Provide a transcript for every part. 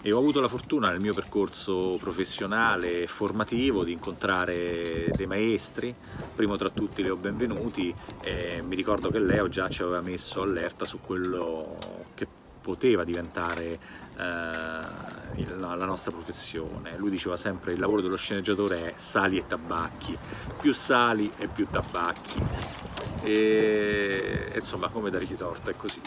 e ho avuto la fortuna nel mio percorso professionale e formativo di incontrare dei maestri, primo tra tutti Leo Benvenuti, e mi ricordo che Leo già ci aveva messo allerta su quello che poteva diventare la nostra professione. Lui diceva sempre: il lavoro dello sceneggiatore è sali e tabacchi, più sali e più tabacchi, e insomma, come dargli torto, è così.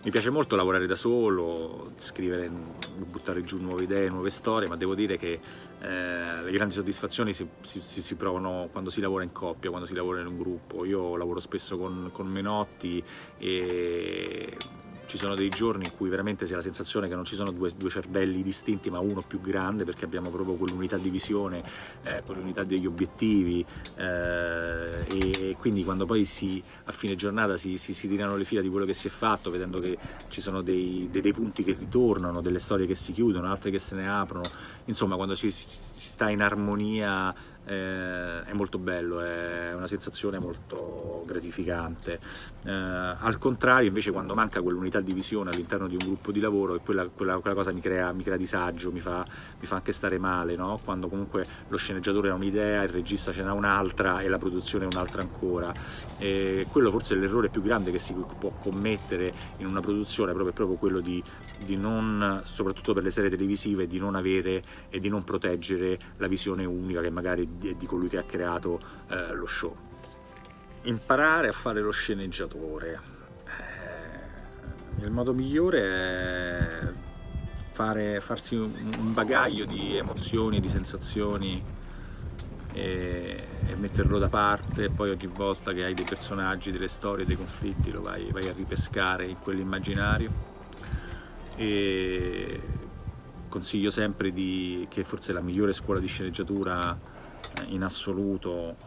Mi piace molto lavorare da solo, scrivere, buttare giù nuove idee, nuove storie, ma devo dire che le grandi soddisfazioni si provano quando si lavora in coppia, quando si lavora in un gruppo. Io lavoro spesso con Menotti e ci sono dei giorni in cui veramente si ha la sensazione che non ci sono due cervelli distinti, ma uno più grande, perché abbiamo proprio quell'unità di visione, quell'unità degli obiettivi, e quindi quando poi a fine giornata si tirano le fila di quello che si è fatto, vedendo che ci sono dei punti che ritornano, delle storie che si chiudono, altre che se ne aprono, insomma quando si sta in armonia, è molto bello, è una sensazione molto gratificante. Al contrario, invece, quando manca quell'unità di visione all'interno di un gruppo di lavoro, quella cosa mi crea disagio, mi fa anche stare male, no? Quando comunque lo sceneggiatore ha un'idea, il regista ce n'ha un'altra e la produzione un'altra ancora. E quello forse è l'errore più grande che si può commettere in una produzione, è proprio quello di non, soprattutto per le serie televisive, di non avere e di non proteggere la visione unica che magari è di colui che ha creato lo show. Imparare a fare lo sceneggiatore. Il modo migliore è farsi un bagaglio di emozioni, di sensazioni e metterlo da parte, e poi ogni volta che hai dei personaggi, delle storie, dei conflitti, lo vai a ripescare in quell'immaginario. E consiglio sempre che forse la migliore scuola di sceneggiatura in assoluto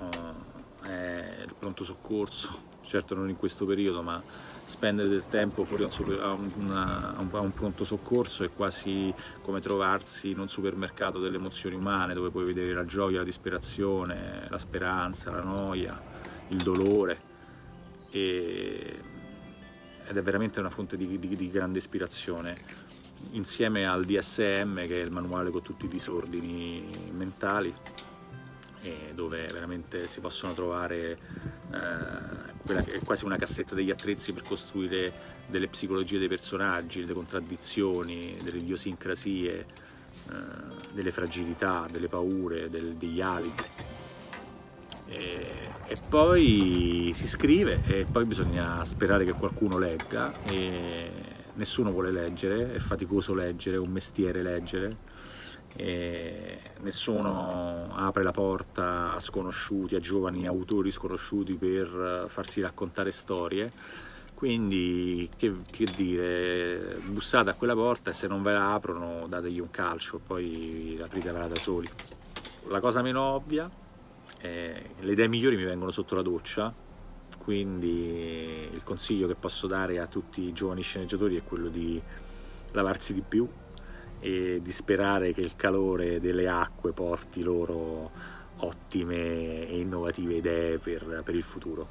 è il pronto soccorso, certo non in questo periodo, ma spendere del tempo fuori a un pronto soccorso è quasi come trovarsi in un supermercato delle emozioni umane, dove puoi vedere la gioia, la disperazione, la speranza, la noia, il dolore, ed è veramente una fonte di grande ispirazione, insieme al DSM, che è il manuale con tutti i disordini mentali, dove veramente si possono trovare quella che è quasi una cassetta degli attrezzi per costruire delle psicologie dei personaggi, delle contraddizioni, delle idiosincrasie, delle fragilità, delle paure, degli alibi. E poi si scrive e poi bisogna sperare che qualcuno legga, e nessuno vuole leggere, è faticoso leggere, è un mestiere leggere, e nessuno apre la porta a sconosciuti, a giovani autori sconosciuti per farsi raccontare storie. Quindi che dire, bussate a quella porta e se non ve la aprono dategli un calcio, poi apritevela da soli. La cosa meno ovvia, le idee migliori mi vengono sotto la doccia, quindi il consiglio che posso dare a tutti i giovani sceneggiatori è quello di lavarsi di più e di sperare che il calore delle acque porti loro ottime e innovative idee per il futuro.